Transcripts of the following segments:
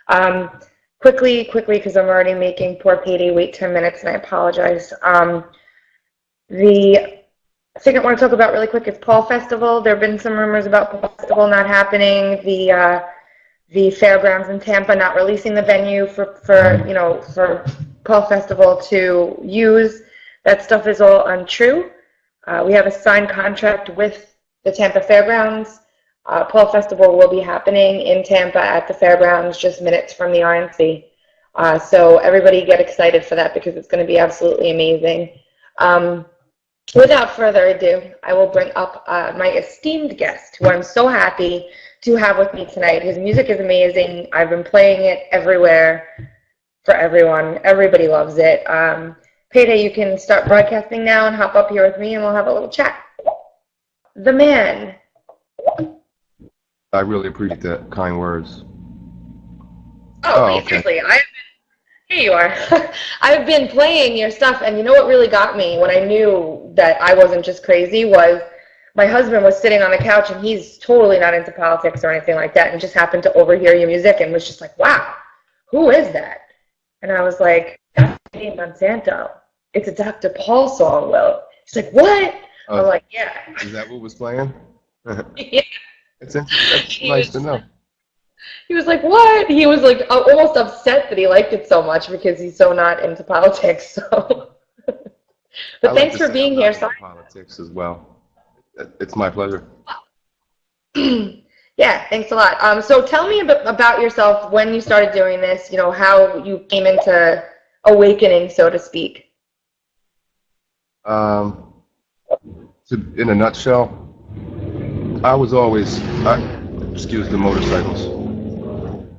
Quickly, because I'm already making poor Payday wait 10 minutes, and I apologize. The thing I want to talk about really quick is Paul Festival. There have been some rumors about Paul Festival not happening. The fairgrounds in Tampa not releasing the venue for Paul Festival to use. That stuff is all untrue. We have a signed contract with the Tampa Fairgrounds. Paul Festival will be happening in Tampa at the fairgrounds, just minutes from the RNC. So everybody get excited for that because it's going to be absolutely amazing. Without further ado, I will bring up my esteemed guest, who I'm so happy to have with me tonight. His music is amazing. I've been playing it everywhere for everyone. Everybody loves it. Payday, you can start broadcasting now and hop up here with me, and we'll have a little chat. The man. I really appreciate the kind words. Oh, okay. Seriously, here you are. I've been playing your stuff, and you know what really got me when I knew that I wasn't just crazy was my husband was sitting on the couch, and he's totally not into politics or anything like that, and just happened to overhear your music and was just like, wow, who is that? And I was like, that's Monsanto. It's a Dr. Paul song, Will. He's like, what? I'm like, yeah. Is that what was playing? Yeah. It's nice to know. He was like, what? He was like almost upset that he liked it so much because he's so not into politics. So, but thanks for being here. Sorry. Politics as well. It's my pleasure. Yeah, thanks a lot. So tell me about yourself when you started doing this. You know, how you came into awakening, so to speak. In a nutshell, I was always, excuse the motorcycles.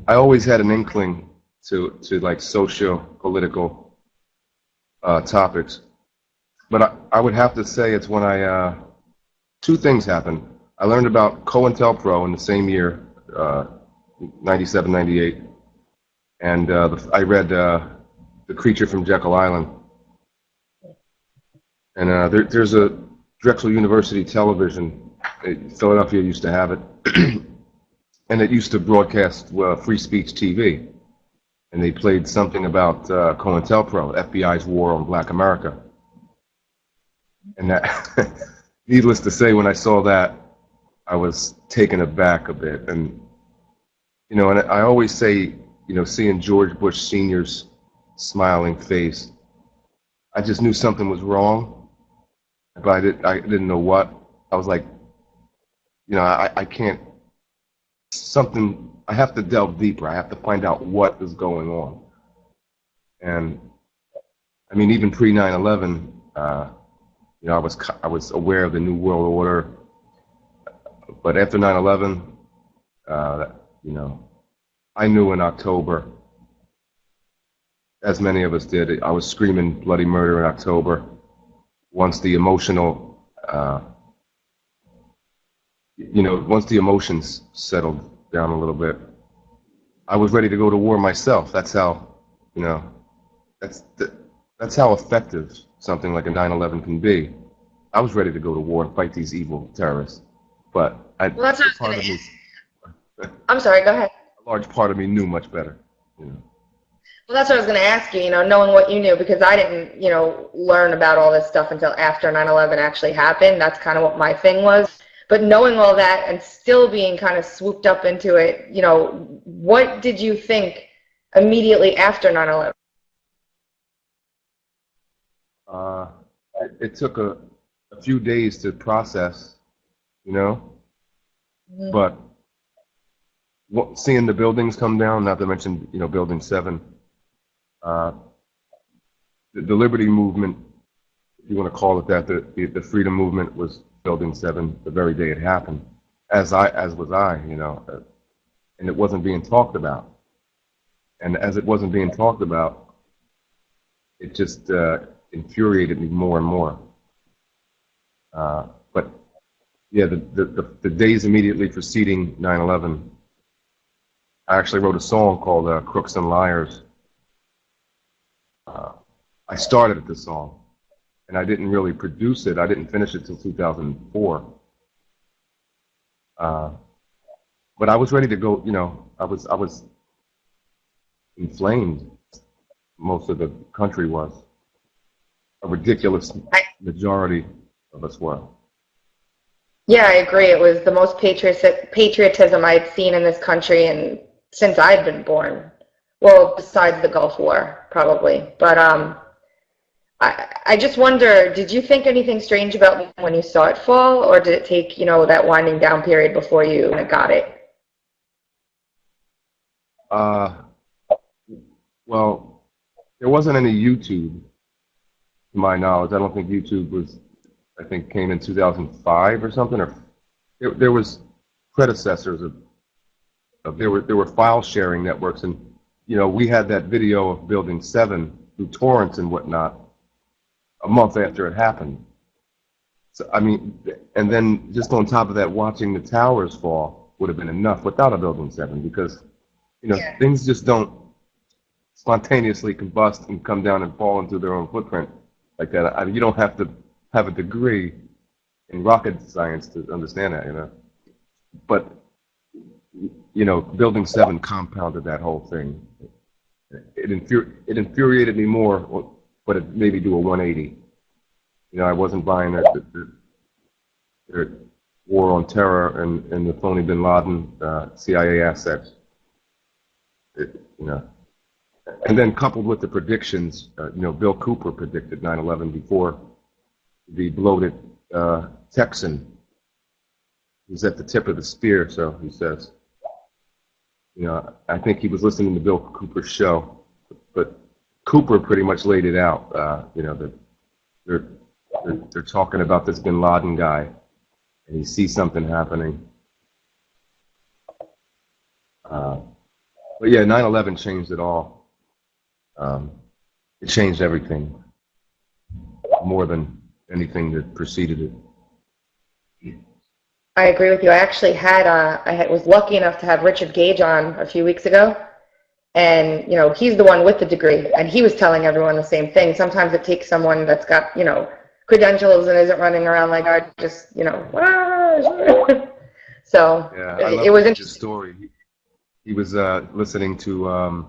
I always had an inkling to like socio-political topics, but I would have to say it's when two things happened. I learned about COINTELPRO in the same year, 97, 98, and I read The Creature from Jekyll Island. And there's a Drexel University television. Philadelphia used to have it, and it used to broadcast free speech TV. And they played something about COINTELPRO, FBI's war on Black America. And that, needless to say, when I saw that, I was taken aback a bit. And and I always say, seeing George Bush Sr.'s smiling face, I just knew something was wrong, but I didn't know what. I was like, I can't, I have to delve deeper. I have to find out what is going on. And I mean, even pre 9/11, I was aware of the New World Order, but after 9/11, I knew in October, as many of us did, I was screaming bloody murder in October. Once the once the emotions settled down a little bit, I was ready to go to war myself. That's how, that's how effective something like a 9/11 can be. I was ready to go to war and fight these evil terrorists, but well, that's what I was going to. I'm sorry. Go ahead. A large part of me knew much better. Well, that's what I was going to ask you. Knowing what you knew, because I didn't, learn about all this stuff until after 9/11 actually happened. That's kind of what my thing was. But knowing all that and still being kind of swooped up into it, what did you think immediately after 9/11? It took a few days to process, Mm-hmm. but seeing the buildings come down, not to mention, Building 7, the Liberty Movement, if you want to call it that, the Freedom Movement was Building 7 the very day it happened, as was I, and it wasn't being talked about. And as it wasn't being talked about, it just infuriated me more and more. But yeah, the days immediately preceding 9/11, I actually wrote a song called Crooks and Liars. I started the song, and I didn't really produce it. I didn't finish it till 2004. But I was ready to go, I was inflamed. Most of the country was. A ridiculous majority of us were. Yeah, I agree. It was the most patriotism I'd seen in this country and since I'd been born. Well, besides the Gulf War, probably. But I just wonder, did you think anything strange about when you saw it fall, or did it take, that winding down period before you got it? Well, there wasn't any YouTube, to my knowledge. I don't think YouTube was, I think came in 2005 or something, or there was predecessors of there were file sharing networks, and we had that video of Building 7 through torrents and whatnot a month after it happened. So I mean, and then just on top of that, watching the towers fall would have been enough without a Building 7, because things just don't spontaneously combust and come down and fall into their own footprint like that. I mean, you don't have to have a degree in rocket science to understand that, But, Building 7 compounded that whole thing. It infuriated me more, but it made me do a 180. I wasn't buying the war on terror and the phony bin Laden CIA assets. And then coupled with the predictions, Bill Cooper predicted 9/11 before the bloated Texan was at the tip of the spear, so he says. I think he was listening to Bill Cooper's show, but Cooper pretty much laid it out. That they're talking about this bin Laden guy, and he sees something happening. But yeah, 9/11 changed it all. It changed everything, more than anything that preceded it. I agree with you. I actually was lucky enough to have Richard Gage on a few weeks ago, and he's the one with the degree, and he was telling everyone the same thing. Sometimes it takes someone that's got credentials and isn't running around like I just So yeah, I it was his interesting. Story. He was listening to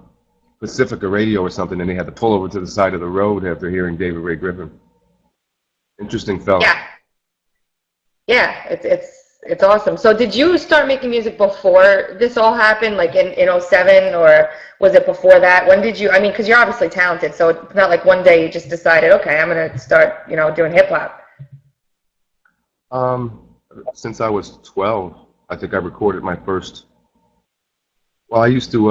Pacifica Radio or something, and they had to pull over to the side of the road after hearing David Ray Griffin. Interesting fellow. Yeah, it's awesome. So did you start making music before this all happened, like in '07, or was it before that? When did you, because you're obviously talented, so it's not like one day you just decided, okay, I'm going to start, doing hip hop. Since I was 12, I think I recorded my first, well, I used to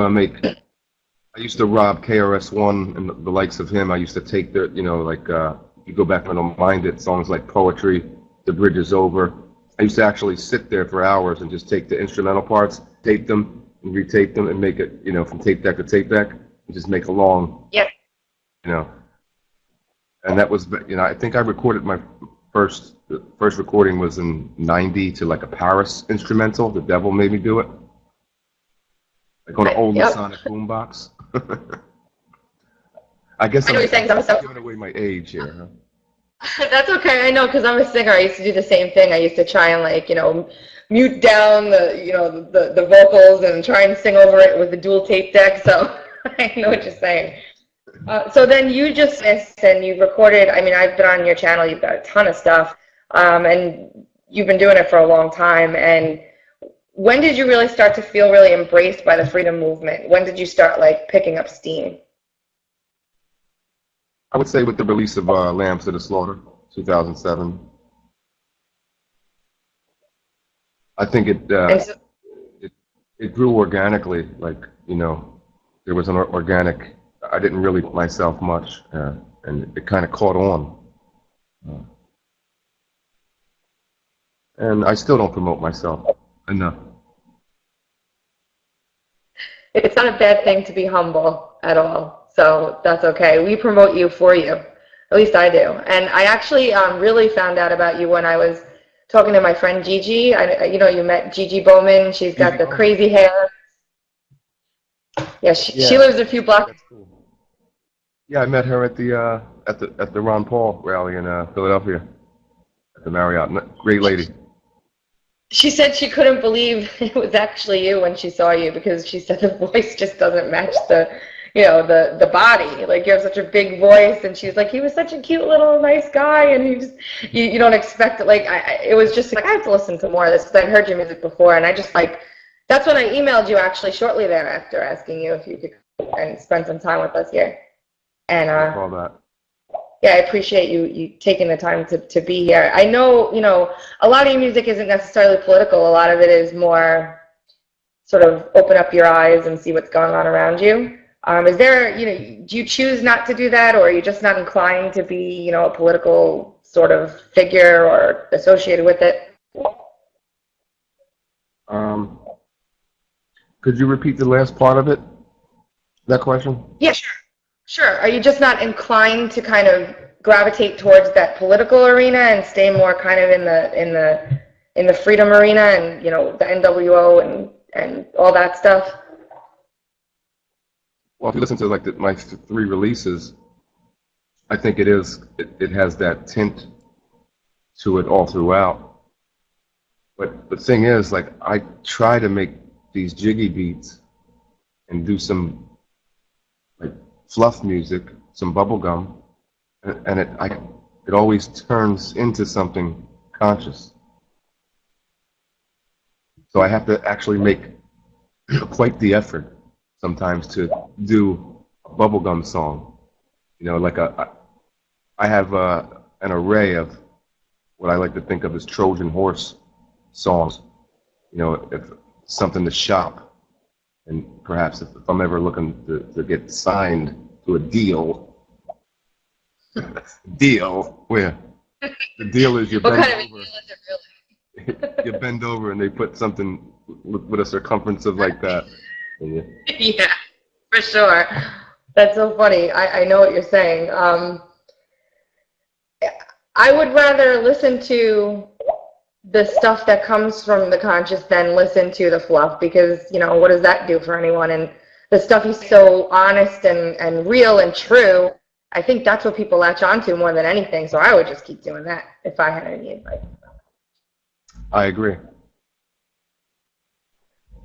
rob KRS-One and the likes of him. I used to take their, you go back and don't mind it, songs like Poetry, The Bridge Is Over. I used to actually sit there for hours and just take the instrumental parts, tape them, and retape them, and make it, from tape deck to tape deck, and just make a long, and that was, I think I recorded my first recording was in '90 to like a Paris instrumental. The Devil Made Me Do It. Like on an old Sonic boombox. I guess I'm giving away my age here, huh? That's okay. I know, because I'm a singer. I used to do the same thing. I used to try and mute down the vocals and try and sing over it with the dual tape deck. So I know what you're saying. So then you just missed and you've recorded. I've been on your channel. You've got a ton of stuff, and you've been doing it for a long time. And when did you really start to feel really embraced by the freedom movement? When did you start picking up steam? I would say with the release of Lambs to the Slaughter, 2007. I think it grew organically. There was an organic. I didn't really myself much, and it kind of caught on. And I still don't promote myself enough. It's not a bad thing to be humble at all, so that's okay. We promote you for you. At least I do. And I actually really found out about you when I was talking to my friend Gigi. You met Gigi Bowman. She's got the crazy hair. Yeah, she lives a few blocks. That's cool. Yeah, I met her at the Ron Paul rally in Philadelphia at the Marriott. Great lady. She said she couldn't believe it was actually you when she saw you, because she said the voice just doesn't match the the body. Like, you have such a big voice, and she's like, he was such a cute little nice guy, and you don't expect it. Like, it was just like, I have to listen to more of this because I've heard your music before, and I just like, that's when I emailed you actually shortly thereafter, asking you if you could and spend some time with us here. And All that. yeah, I appreciate you taking the time to be here. I know, a lot of your music isn't necessarily political. A lot of it is more sort of open up your eyes and see what's going on around you. Is there, do you choose not to do that, or are you just not inclined to be, a political sort of figure or associated with it? Could you repeat the last part of it? That question? Yeah, sure. Sure. Are you just not inclined to kind of gravitate towards that political arena and stay more kind of in the freedom arena and the NWO and all that stuff? Well, if you listen to like my 3 releases, I think it has that tint to it all throughout. But the thing is, like, I try to make these jiggy beats and do some like fluff music, some bubblegum, and it always turns into something conscious. So I have to actually make quite the effort sometimes to do a bubblegum song. Like I have an array of what I like to think of as Trojan horse songs. If something to shop, and perhaps if I'm ever looking to get signed to a deal, where the deal is you What bend kind of a over, deal is it really? you bend over and they put something with a circumference of like that. And Yeah, for sure. That's so funny. I know what you're saying. I would rather listen to the stuff that comes from the conscious than listen to the fluff, because, what does that do for anyone? And the stuff is so honest and real and true. I think that's what people latch onto more than anything. So I would just keep doing that if I had any advice. I agree.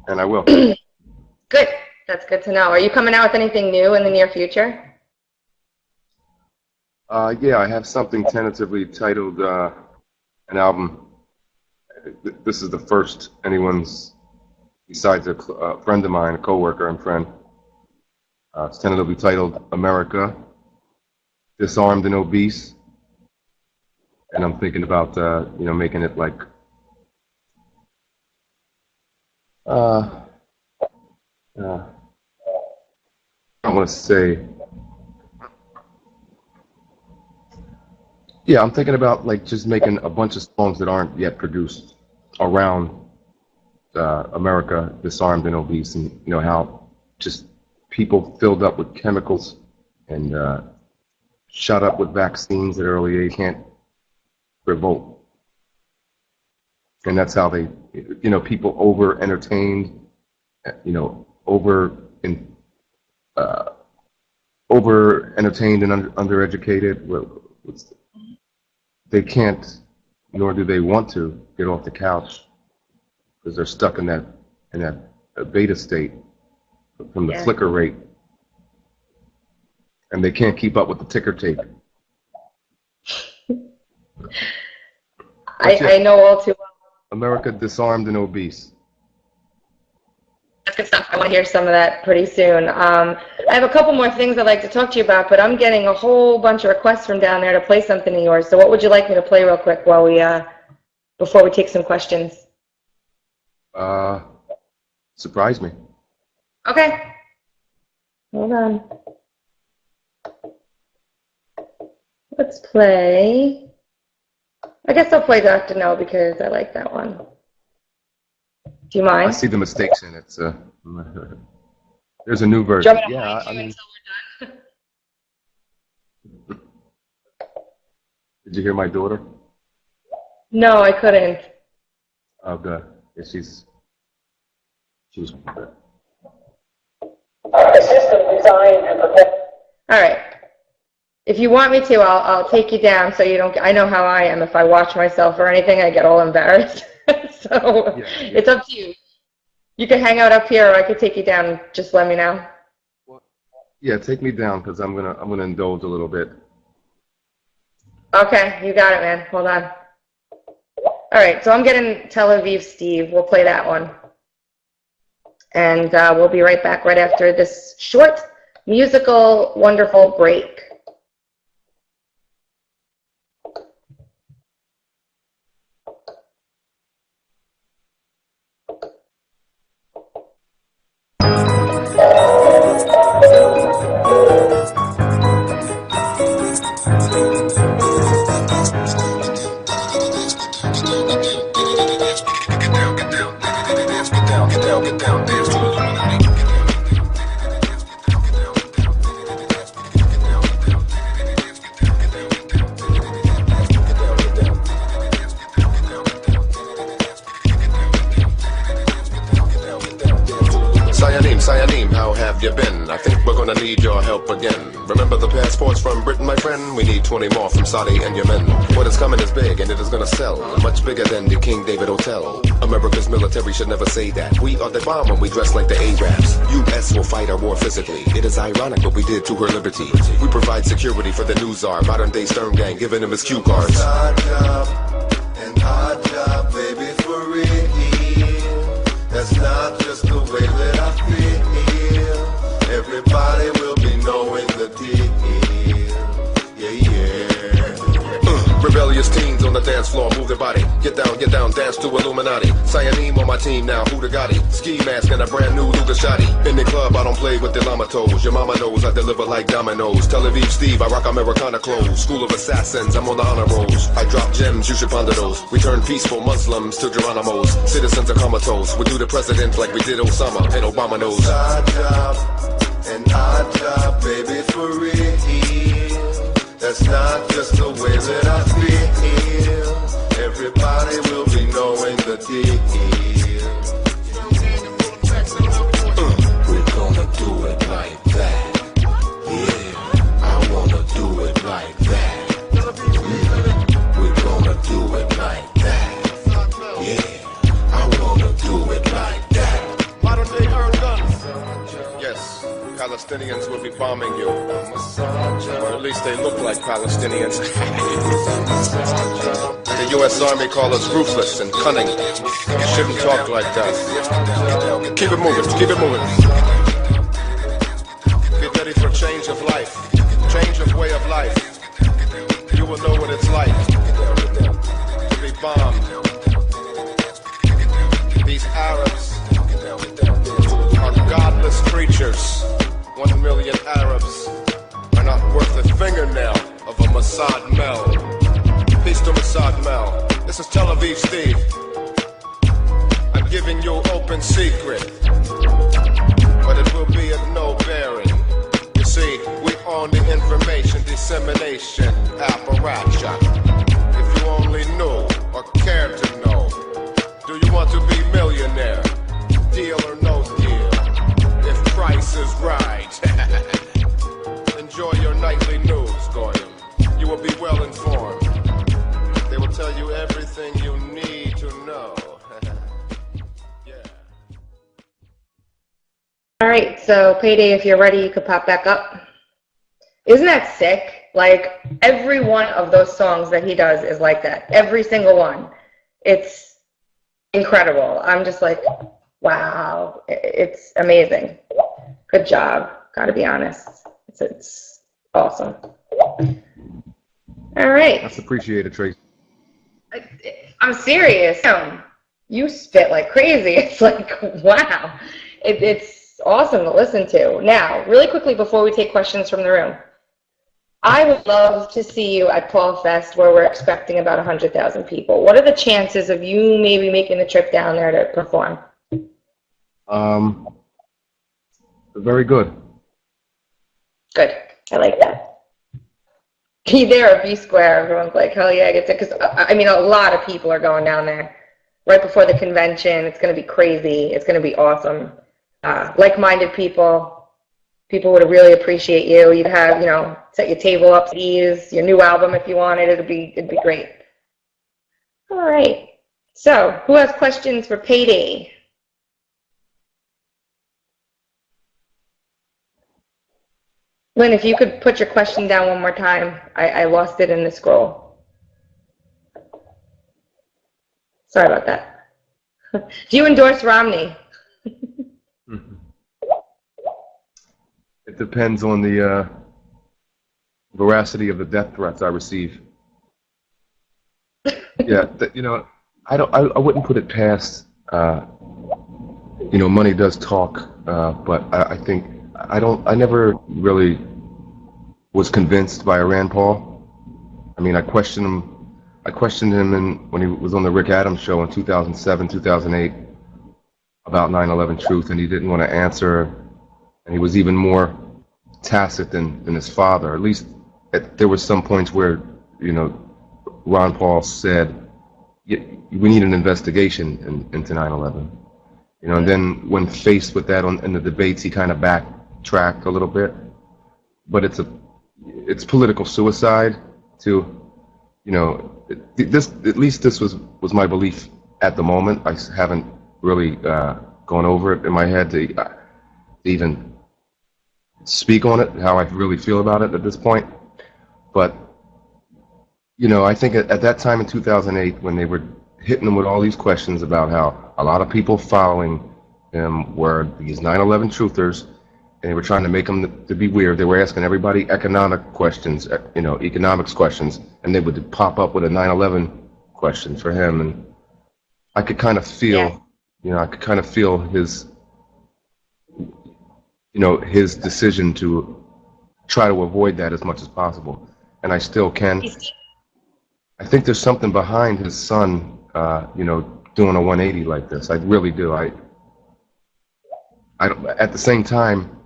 And I will. Good. That's good to know. Are you coming out with anything new in the near future? Yeah, I have something tentatively titled an album. This is the first anyone's, besides a friend of mine, a coworker and friend. It's tentatively titled America, Disarmed and Obese. And I'm thinking about, making it like, I want to say, yeah, I'm thinking about like just making a bunch of songs that aren't yet produced around America, Disarmed and Obese, and how just people filled up with chemicals and shot up with vaccines at an early age can't revolt. And that's how they, people over entertained, over entertained and undereducated. They can't, nor do they want to, get off the couch because they're stuck in that beta state from the flicker rate, and they can't keep up with the ticker tape. I know all too well. America, Disarmed and Obese. That's good stuff. I want to hear some of that pretty soon. I have a couple more things I'd like to talk to you about, but I'm getting a whole bunch of requests from down there to play something of yours. So what would you like me to play real quick while before we take some questions? Surprise me. Okay. Hold on. Let's play. I guess I'll play Dr. No because I like that one. Do you mind? I see the mistakes in it. So there's a new version. Yeah, I mean. Until we're done? Did you hear my daughter? No, I couldn't. Oh, good. Yeah, she's. System designed and prepared. All right. If you want me to, I'll take you down so you don't. I know how I am. If I watch myself or anything, I get all embarrassed. So it's up to you. You can hang out up here, or I could take you down. Just let me know. Yeah, take me down because I'm gonna indulge a little bit. Okay, you got it, man. Hold on. All right, so I'm getting Tel Aviv Steve. We'll play that one. And we'll be right back right after this short, musical, wonderful break. Cyanim, how have you been? I think we're gonna need your help again. Remember the passports from Britain, my friend? We need 20 more from Saudi and Yemen. What is coming is big and it is gonna sell. Much bigger than the King David Hotel. America's military should never say that. We are the bomb when we dress like the Arabs. U.S. will fight our war physically. It is ironic what we did to her liberty. We provide security for the new czar, modern day Stern Gang, giving him his cue cards. Our job, baby, for real. That's not just the way that I feel. Everybody will be knowing the deal. Yeah. Rebellious teens on the dance floor, move their body. Get down, dance to Illuminati. Cyanim on my team now, who the Gotti? Ski mask and a brand new Luga Shotty. In the club, I don't play with the llama toes. Your mama knows I deliver like dominoes. Tel Aviv Steve, I rock Americana clothes. School of assassins, I'm on the honor rolls. I drop gems, you should ponder those. We turn peaceful Muslims to Geronimos. Citizens are comatose. We do the president like we did Osama, and Obama knows. Our job, baby, for real. That's not just the way that I feel. Everybody will be knowing the deal. We're gonna do it like that. Yeah, I wanna do it like that. We're gonna do it like that. Yeah, I wanna do it like that. Modern day Earl Guns. Yes, Palestinians will be bombing you. Or at least they look like Palestinians. The U.S. Army call us ruthless and cunning. You shouldn't talk like that. Keep it moving, keep it moving. Get ready for change of life, change of way of life. You will know what it's like to be bombed. These Arabs are godless creatures. 1 million Arabs are not worth a fingernail of a Mossad Mel. Peace to Mossad Mel. This is Tel Aviv Steve. I'm giving you open secret, but it will be of no bearing. You see, we own the information dissemination apparatus. If you only knew or cared to know, do you want to be millionaire? Deal or no deal? If price is right. Enjoy your nightly news, Goyim. You will be well informed. They will tell you everything you need to know. Yeah. All right, so Payday, if you're ready, you could pop back up. Isn't that sick? Like, every one of those songs that he does is like that. Every single one. It's incredible. I'm just like, wow. It's amazing. Good job. Gotta be honest. It's awesome. All right. That's appreciated, Tracy. I'm serious. You spit like crazy. It's like, wow. It's awesome to listen to. Now, really quickly before we take questions from the room, I would love to see you at Paul Fest where we're expecting about 100,000 people. What are the chances of you maybe making the trip down there to perform? Very good. Good. I like that. Be there or be square. Everyone's like, hell yeah, I get to. Because, I mean, a lot of people are going down there right before the convention. It's going to be crazy. It's going to be awesome. Like-minded people. People would really appreciate you. You'd have, you know, set your table up to ease, your new album if you wanted. It'd be great. All right. So, who has questions for Payday? Lynn, if you could put your question down one more time. I lost it in the scroll. Sorry about that. Do you endorse Romney? It depends on the veracity of the death threats I receive. Yeah, I wouldn't put it past. Money does talk, but I think I never really was convinced by Rand Paul. I mean, I questioned him when he was on the Rick Adams show in 2007, 2008 about 9/11 truth, and he didn't want to answer, and he was even more tacit than his father. At least there were some points where, Ron Paul said, we need an investigation into 9/11. And then when faced with that in the debates, he kind of backtracked a little bit. But it's political suicide to, at least this was my belief at the moment. I haven't really gone over it in my head to even speak on it, how I really feel about it at this point. But, I think at that time in 2008, when they were hitting him with all these questions about how a lot of people following him were these 9/11 truthers, and they were trying to make him to be weird. They were asking everybody economics questions, and they would pop up with a 9/11 question for him. And I could kind of feel, his, his decision to try to avoid that as much as possible. And I still can. I think there's something behind his son, doing a 180 like this. I really do. I don't, at the same time,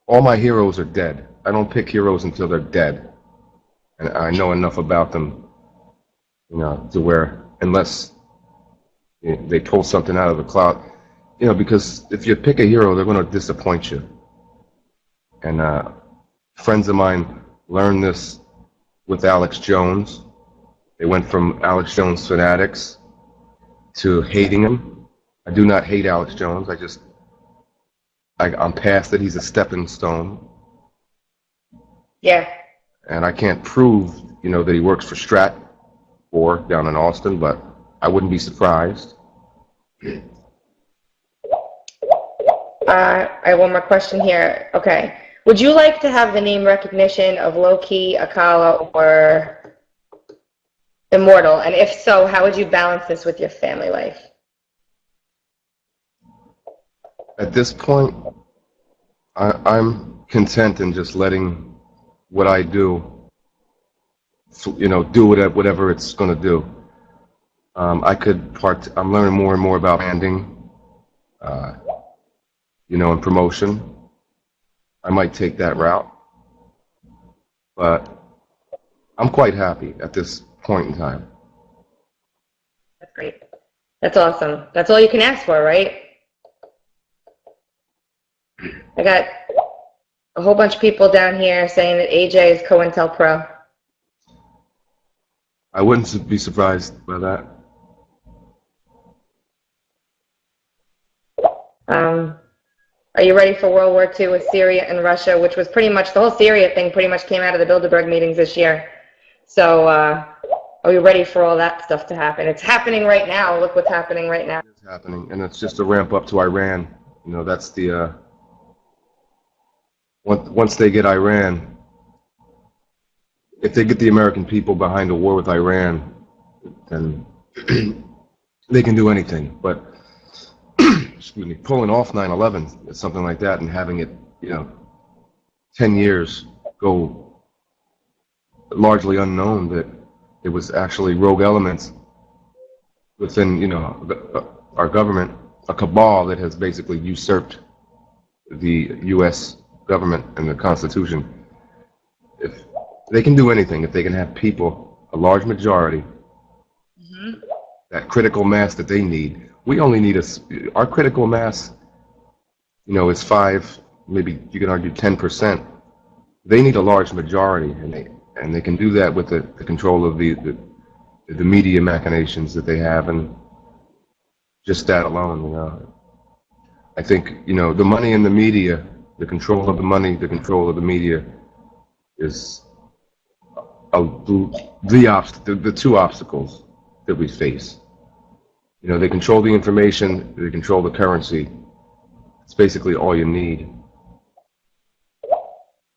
all my heroes are dead. I don't pick heroes until they're dead. And I know enough about them, to where, unless they pull something out of the cloud, because if you pick a hero, they're going to disappoint you. And friends of mine learned this with Alex Jones. They went from Alex Jones fanatics to hating him. I do not hate Alex Jones. I'm past that. He's a stepping stone. Yeah. And I can't prove, that he works for Strat or down in Austin, but I wouldn't be surprised. I have one more question here. Okay. Would you like to have the name recognition of Loki, Akala, or Immortal? And if so, how would you balance this with your family life? At this point, I'm content in just letting what I do, do whatever it's going to do. I'm learning more and more about branding, and promotion. I might take that route, but I'm quite happy at this point in time. That's great. That's awesome. That's all you can ask for, right? I got a whole bunch of people down here saying that AJ is COINTELPRO. I wouldn't be surprised by that. Are you ready for World War II with Syria and Russia, which was pretty much, the whole Syria thing pretty much came out of the Bilderberg meetings this year. So are we ready for all that stuff to happen? It's happening right now. Look what's happening right now. It's happening, and it's just a ramp up to Iran. That's the, once they get Iran, if they get the American people behind a war with Iran, then they can do anything. But excuse me, pulling off 9/11, something like that, and having it, 10 years go largely unknown that it was actually rogue elements within, our government, a cabal that has basically usurped the U.S. government and the Constitution. If they can do anything, if they can have people, a large majority, that critical mass that they need. We only need our critical mass, is 5, maybe you can argue 10%. They need a large majority, and they can do that with the control of the media machinations that they have, and just that alone, I think, the money in the media, The control of the money, the control of the media is the two obstacles that we face. You know, they control the information, they control the currency. It's basically all you need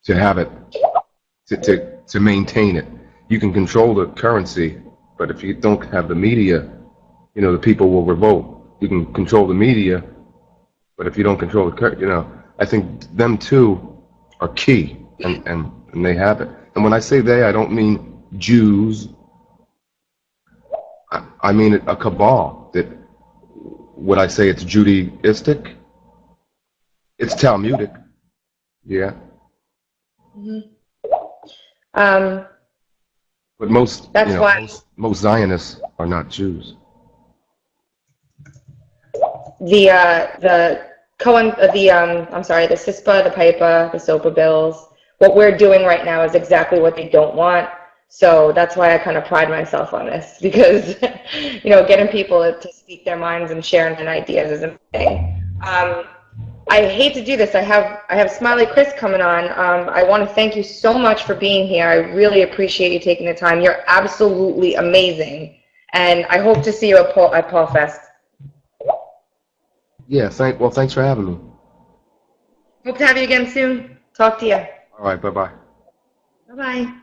to have it, to maintain it. You can control the currency, but if you don't have the media, you know, the people will revolt. You can control the media, but if you don't control the currency, you know, I think them two are key, and they have it. And when I say they, I don't mean Jews. I mean a cabal. That, would I say it's Judaistic? It's Talmudic. Yeah. But most, That's you know, why most Zionists are not Jews. the Cohen, the CISPA, the PIPA, the SOPA bills, what we're doing right now is exactly what they don't want. So that's why I kind of pride myself on this, because, you know, getting people to speak their minds and sharing their ideas is a thing. I hate to do this. I have Smiley Chris coming on. I want to thank you so much for being here. I really appreciate you taking the time. You're absolutely amazing. And I hope to see you at Paul Fest. Yeah, thanks for having me. Hope to have you again soon. Talk to you. All right, bye-bye. Bye-bye.